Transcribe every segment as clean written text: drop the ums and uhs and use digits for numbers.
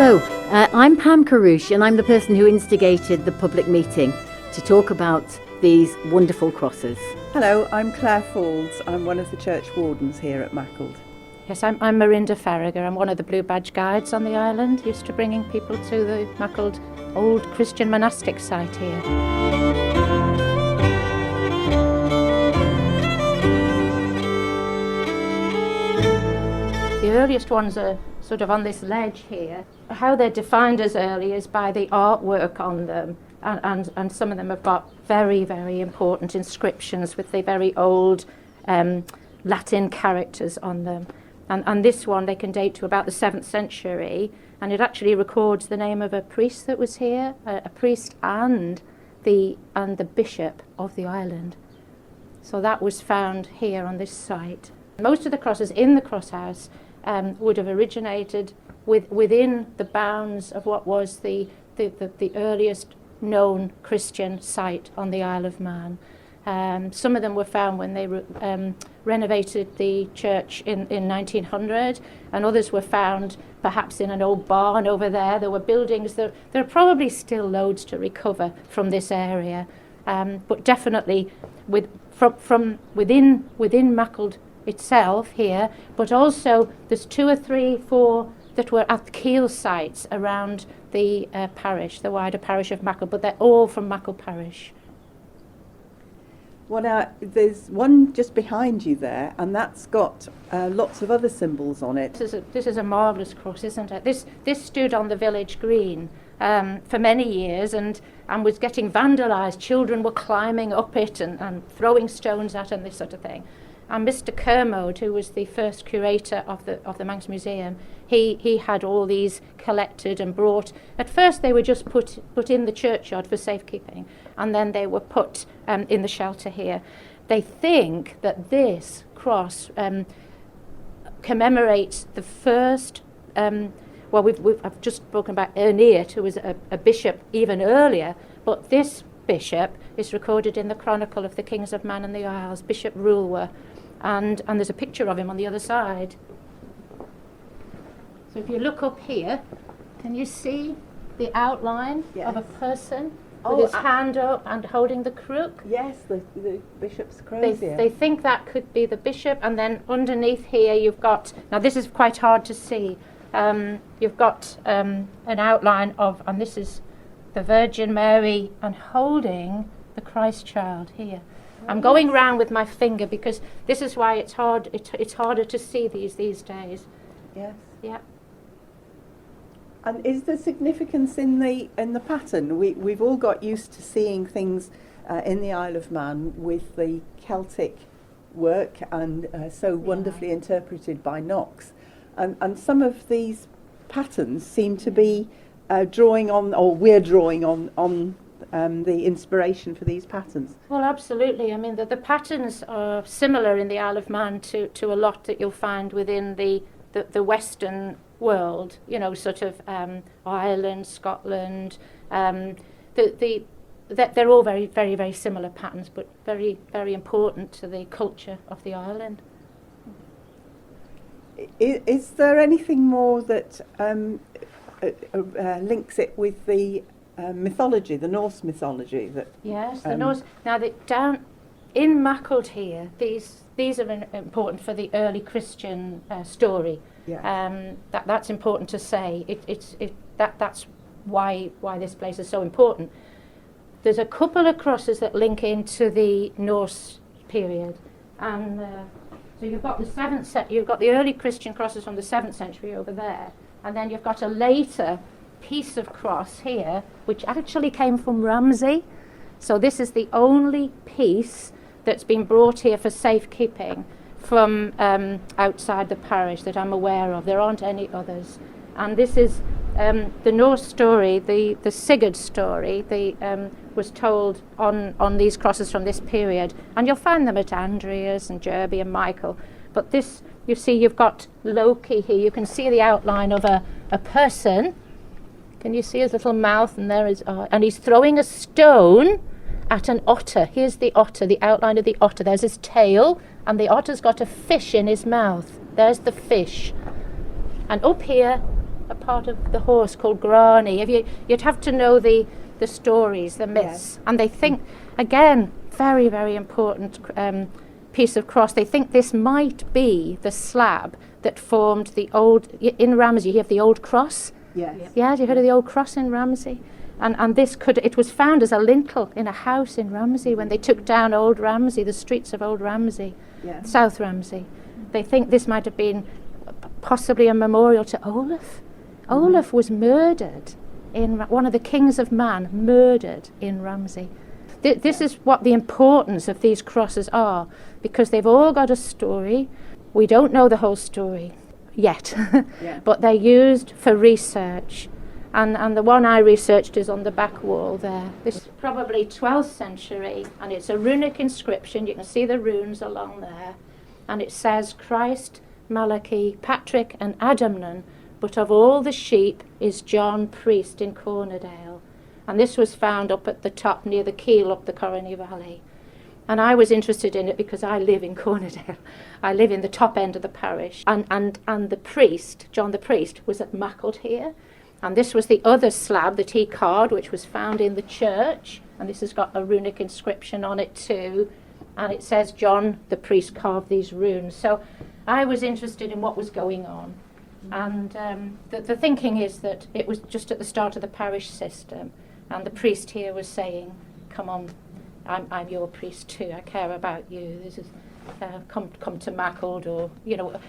Hello, I'm Pam Kerruish and I'm the person who instigated the public meeting to talk about these wonderful crosses. Hello, I'm Claire Faulds. I'm one of the church wardens here at Maughold. Yes, I'm Marinda Faragher. I'm one of the Blue Badge guides on the island, used to bringing people to the Maughold old Christian monastic site here. The earliest ones are sort of on this ledge here. How they're defined as early is by the artwork on them, and some of them have got very, very important inscriptions with the very old Latin characters on them. And this one they can date to about the 7th century, and it actually records the name of a priest that was here, a priest and the bishop of the island. So that was found here on this site. Most of the crosses in the Crosshouse would have originated within the bounds of what was the earliest known Christian site on the Isle of Man. Some of them were found when they renovated the church in 1900, and others were found perhaps in an old barn over there. There were buildings. There are probably still loads to recover from this area, but definitely from within Maughold itself here, but also there's 2 or 3, 4 that were at the keel sites around the parish, the wider parish of Maughold, but they're all from Maughold Parish. Well, there's one just behind you there, and that's got lots of other symbols on it. This is a marvellous cross, isn't it? This stood on the village green for many years and was getting vandalised. Children were climbing up it and throwing stones at it and this sort of thing. And Mr. Kermode, who was the first curator of the Manx Museum, he had all these collected and brought. At first they were just put in the churchyard for safekeeping, and then they were put in the shelter here. They think that this cross commemorates the first, I've just spoken about Runic, who was a bishop even earlier, but this bishop is recorded in the Chronicle of the Kings of Man and the Isles, Bishop Rulwer. And there's a picture of him on the other side. So if you look up here, can you see the outline of a person with his hand up and holding the crook? Yes, the bishop's crozier. They think that could be the bishop, and then underneath here you've got, now this is quite hard to see, you've got an outline of, and this is the Virgin Mary and holding the Christ child here. I'm going round with my finger because this is why it's hard. It's harder to see these days. Yes. Yeah. And is there significance in the pattern? We've all got used to seeing things in the Isle of Man with the Celtic work and so wonderfully interpreted by Knox, and some of these patterns seem to be drawing on, or we're drawing on. The inspiration for these patterns. Well, absolutely. I mean, the patterns are similar in the Isle of Man to a lot that you'll find within the Western world, you know, sort of Ireland, Scotland. They're all very, very, very similar patterns, but very, very important to the culture of the island. Is there anything more that links it with the mythology, the Norse mythology? Yes, the Norse. Now, down in Maughold here, these are important for the early Christian story. Yeah. That's important to say. That's why this place is so important. There's a couple of crosses that link into the Norse period, and so you've got you've got the early Christian crosses from the 7th century over there, and then you've got a later piece of cross here, which actually came from Ramsey. So this is the only piece that's been brought here for safekeeping from outside the parish that I'm aware of. There aren't any others. And this is the Norse story, the Sigurd story, was told on these crosses from this period. And you'll find them at Andreas and Jerby and Michael. But this, you see, you've got Loki here. You can see the outline of a person. Can you see his little mouth? And there is, and he's throwing a stone at an otter. Here's the otter, the outline of the otter. There's his tail, and the otter's got a fish in his mouth. There's the fish. And up here a part of the horse called Grani. You'd have to know the stories, the myths. Yes. And they think, again, very, very important piece of cross. They think this might be the slab that formed the old, in Ramsey you have the old cross. Yes. Yeah, have you heard of the old cross in Ramsey? And it was found as a lintel in a house in Ramsey when they took down Old Ramsey, the streets of Old Ramsey, Yes. South Ramsey. They think this might have been possibly a memorial to Olaf. Olaf was murdered one of the kings of Man, murdered in Ramsey. This is what the importance of these crosses are, because they've all got a story. We don't know the whole story yet, but they're used for research. And the one I researched is on the back wall there. This is probably 12th century, and it's a runic inscription. You can see the runes along there. And it says, Christ, Malachi, Patrick and Adamnan, but of all the sheep is John priest in Cornerdale. And this was found up at the top near the keel up the Corriny Valley. And I was interested in it because I live in Cornerdale. I live in the top end of the parish. And the priest, John the priest, was at Maughold here. And this was the other slab that he carved, which was found in the church. And this has got a runic inscription on it too. And it says John the priest carved these runes. So I was interested in what was going on. And the thinking is that it was just at the start of the parish system. And the priest here was saying, come on, I'm your priest too. I care about you. This is come to Maughold, or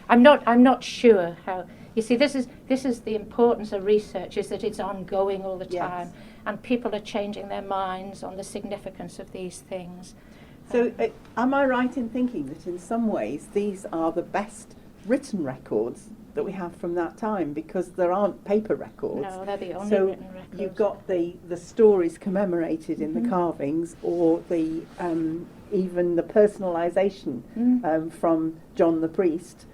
I'm not sure how. You see, this is the importance of research, is that it's ongoing all the time, and people are changing their minds on the significance of these things. So, am I right in thinking that in some ways these are the best written records that we have from that time, because there aren't paper records? No, they're the only so written records. You've got the stories commemorated in the carvings, or the even the personalisation from John the priest,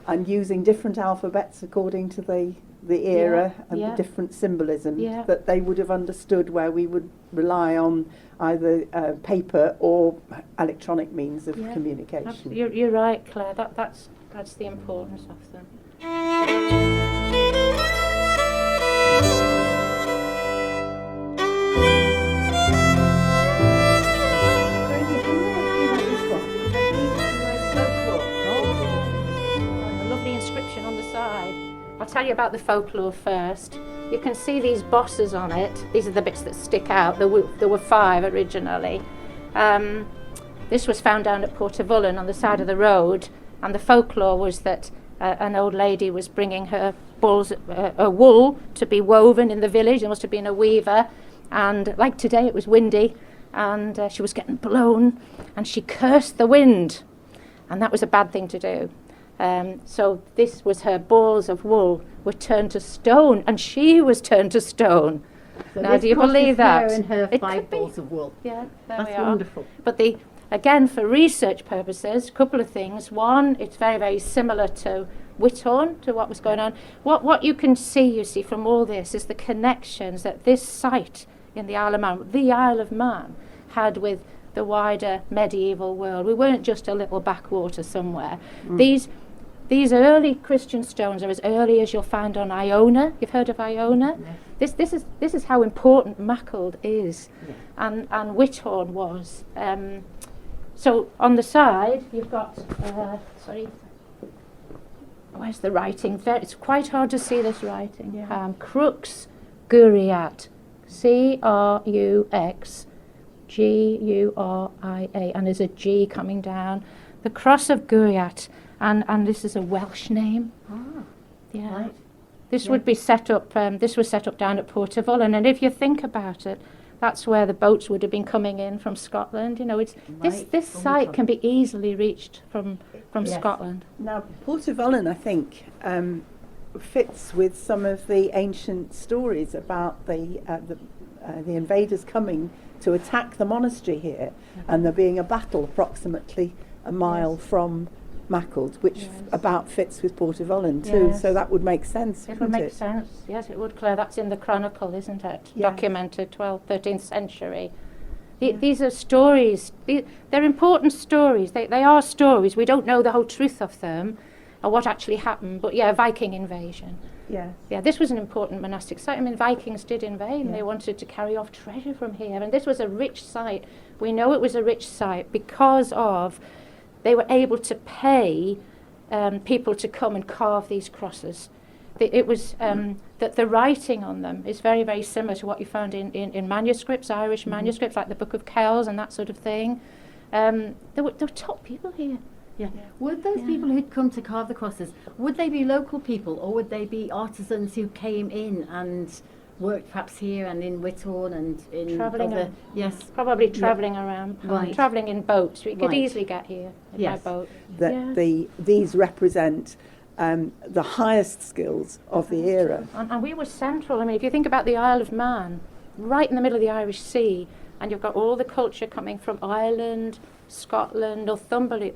and using different alphabets according to the era and the different symbolism that they would have understood, where we would rely on either paper or electronic means of communication. You're right, Claire. That's the importance of them. A lovely inscription on the side. I'll tell you about the folklore first. You can see these bosses on it. These are the bits that stick out. There were 5 originally. This was found down at Portavullen on the side of the road, and the folklore was that an old lady was bringing her wool to be woven in the village. There must have been a weaver, and like today it was windy, and she was getting blown, and she cursed the wind, and that was a bad thing to do. So this was her balls of wool were turned to stone, and she was turned to stone. So now, do you believe that? Her and her It 5 could be. balls of wool. Yeah, there That's we are. wonderful. But again, for research purposes, a couple of things. One, it's very, very similar to Whithorn, to what was going on. What you can see, from all this is the connections that this site in the Isle of Man, had with the wider medieval world. We weren't just a little backwater somewhere. These early Christian stones are as early as you'll find on Iona. You've heard of Iona? Yes. This is how important Maughold is, and Whithorn was. So on the side you've got where's the writing? It's quite hard to see this writing. Crux Guriat, Crux Guria, and there's a G coming down. The Cross of Guriat. And this is a Welsh name. Right. This would be set up. This was set up down at Portavullen, and if you think about it, that's where the boats would have been coming in from Scotland. This site can be easily reached from Scotland. Now, Portavullen, I think, fits with some of the ancient stories about the invaders coming to attack the monastery here, and there being a battle approximately a mile from Maughold, which about fits with Portavullen too, so that would make sense. It would make sense. Yes, it would, Claire. That's in the Chronicle, isn't it? Documented 12th, 13th century. These are stories. They're important stories. They are stories. We don't know the whole truth of them, what actually happened. But yeah, Viking invasion. Yes. Yeah, this was an important monastic site. I mean, Vikings did invade, and Yeah. they wanted to carry off treasure from here. And this was a rich site. We know it was a rich site because of they were able to pay people to come and carve these crosses. It was that the writing on them is very, very similar to what you found in manuscripts, Irish manuscripts, like the Book of Kells and that sort of thing. There were top people here. Yeah. Would those people who'd come to carve the crosses, would they be local people, or would they be artisans who came in and worked perhaps here and in Whitthorne and in Travelling other... around. Yes. Probably travelling around, Right. travelling in boats. We could Right. easily get here Yes. by boat. That Yeah. these represent the highest skills of the era. And we were central. I mean, if you think about the Isle of Man, right in the middle of the Irish Sea, and you've got all the culture coming from Ireland, Scotland, Northumberland.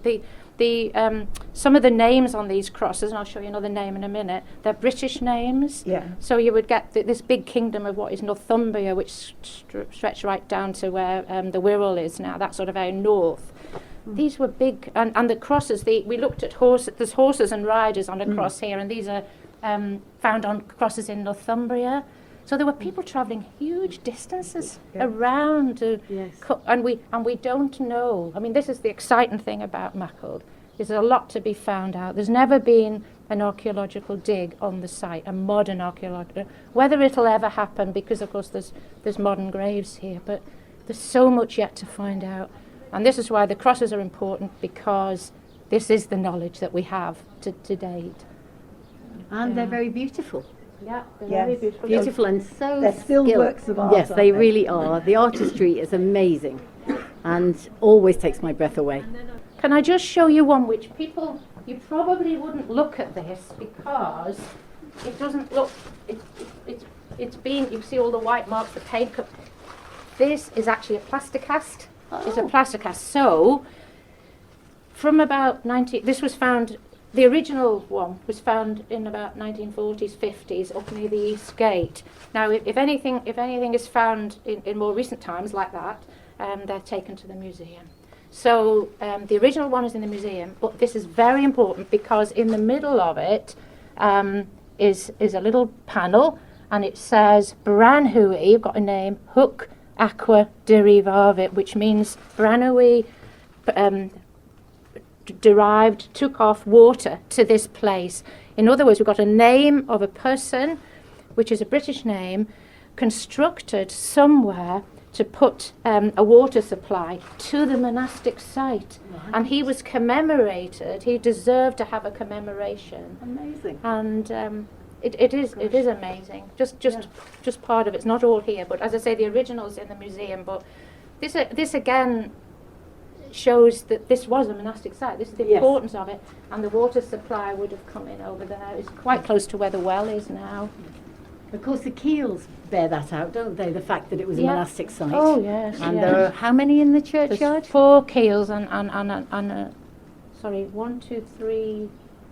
Some of the names on these crosses, and I'll show you another name in a minute, they're British names. Yeah. So you would get this big kingdom of what is Northumbria, which stretched right down to where the Wirral is now, that sort of very north. These were big, and the crosses, we looked at horses, there's horses and riders on a cross here, and these are found on crosses in Northumbria. So there were people travelling huge distances around to and we don't know. I mean, this is the exciting thing about Maughold. There's a lot to be found out. There's never been an archaeological dig on the site, a modern archaeological. Whether it'll ever happen, because of course there's modern graves here, but there's so much yet to find out. And this is why the crosses are important, because this is the knowledge that we have to date. And they're very beautiful. Yeah, they're Yes. very beautiful. Beautiful and so They're still skilled. works of art, Yes, aren't they they? really are. The artistry is amazing and always takes my breath away. Can I just show you one which people, you probably wouldn't look at this because it doesn't look, it's been, you see all the white marks, the paint. This is actually a plaster cast. It's a plaster cast. So, from about this was found, the original one was found in about 1940s, 50s, up near the East Gate. Now, if anything is found in more recent times like that, they're taken to the museum. So the original one is in the museum, but this is very important because in the middle of it is a little panel, and it says Bran Hui. You've got a name, Hook Aqua Derivavit, which means Bran Hui took off water to this place. In other words, we've got a name of a person, which is a British name, constructed somewhere to put a water supply to the monastic site. Right. And he was commemorated. He deserved to have a commemoration. Amazing. And it is amazing. Just part of it's not all here, but as I say, the original's in the museum. But this again shows that this was a monastic site. This is the importance of it, and the water supply would have come in over there. It's quite close to where the well is now. Of course, the keels bear that out, don't they? The fact that it was a monastic site. Oh yes. And there are how many in the churchyard? There's 4 keels and 1, 2, 3.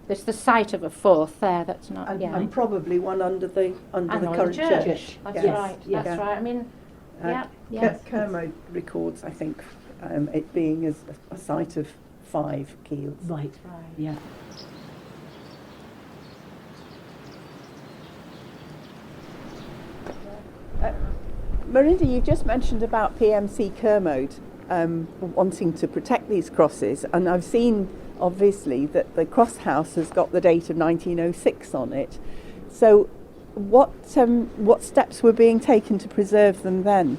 There's the site of a 4th there. That's not. And probably one under the current church. That's right. That's right. I mean, Kermode records, I think, it being as a site of 5 keels. Right. Yeah. Marinda, you just mentioned about PMC Kermode wanting to protect these crosses, and I've seen obviously that the Crosshouse has got the date of 1906 on it. So what steps were being taken to preserve them then?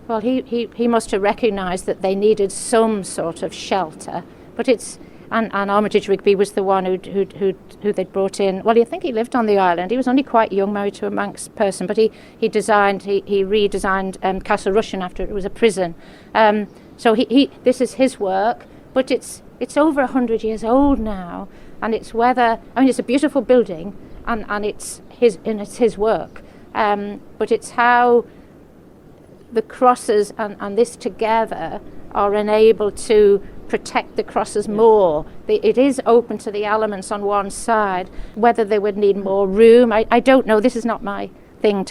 Well, he must have recognised that they needed some sort of shelter, but and Armitage Rigby was the one who they'd brought in. Well, I think he lived on the island. He was only quite young, married to a Manx person, but he redesigned Castle Rushen after it was a prison. So this is his work, but it's over 100 years old now, and it's it's a beautiful building, and it's his work, but it's how the crosses and this together are enabled to protect the crosses more. It is open to the elements on one side. Whether they would need more room, I don't know. This is not my thing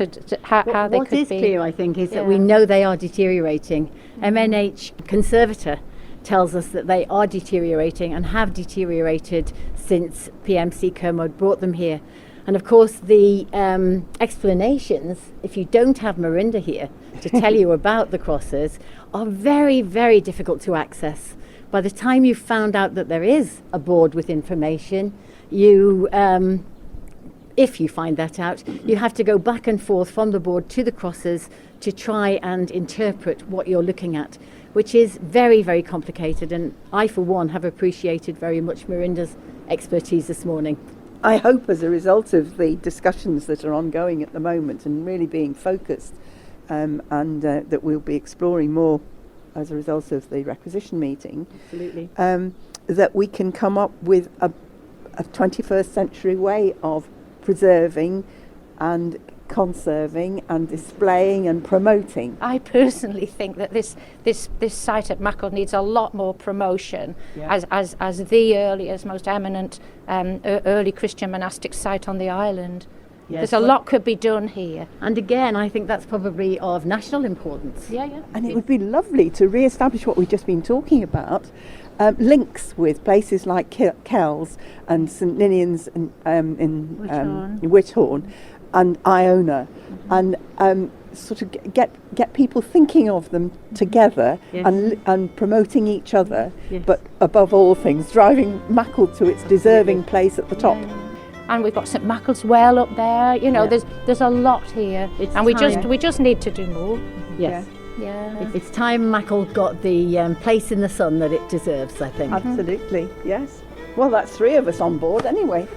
how they could be. What is clear, I think, is that we know they are deteriorating. MNH Conservator tells us that they are deteriorating and have deteriorated since PMC Kermode brought them here. And of course the explanations, if you don't have Marinda here to tell you about the crosses, are very, very difficult to access. By the time you've found out that there is a board with information, you, if you find that out, you have to go back and forth from the board to the crosses to try and interpret what you're looking at, which is very, very complicated. And I, for one, have appreciated very much Marinda's expertise this morning. I hope as a result of the discussions that are ongoing at the moment and really being focused, and that we'll be exploring more as a result of the requisition meeting, Absolutely. that we can come up with a 21st century way of preserving and conserving and displaying and promoting. I personally think that this site at Maughold needs a lot more promotion as the earliest, most eminent early Christian monastic site on the island. Yes. There's a lot could be done here. And again, I think that's probably of national importance. Yeah. And it would be lovely to re-establish what we've just been talking about, links with places like Kells and St Ninian's in Whithorn and Iona, and sort of get people thinking of them together. Yes. and promoting each other, Yes. but above all things, driving Maughold to its deserving place at the top. And we've got St Maughold's Well up there. You know, Yeah. there's a lot here, It's and we time. just need to do more. Yes. Yeah. It's time Maughold got the place in the sun that it deserves, I think. Absolutely, yes. Well, that's 3 of us on board anyway.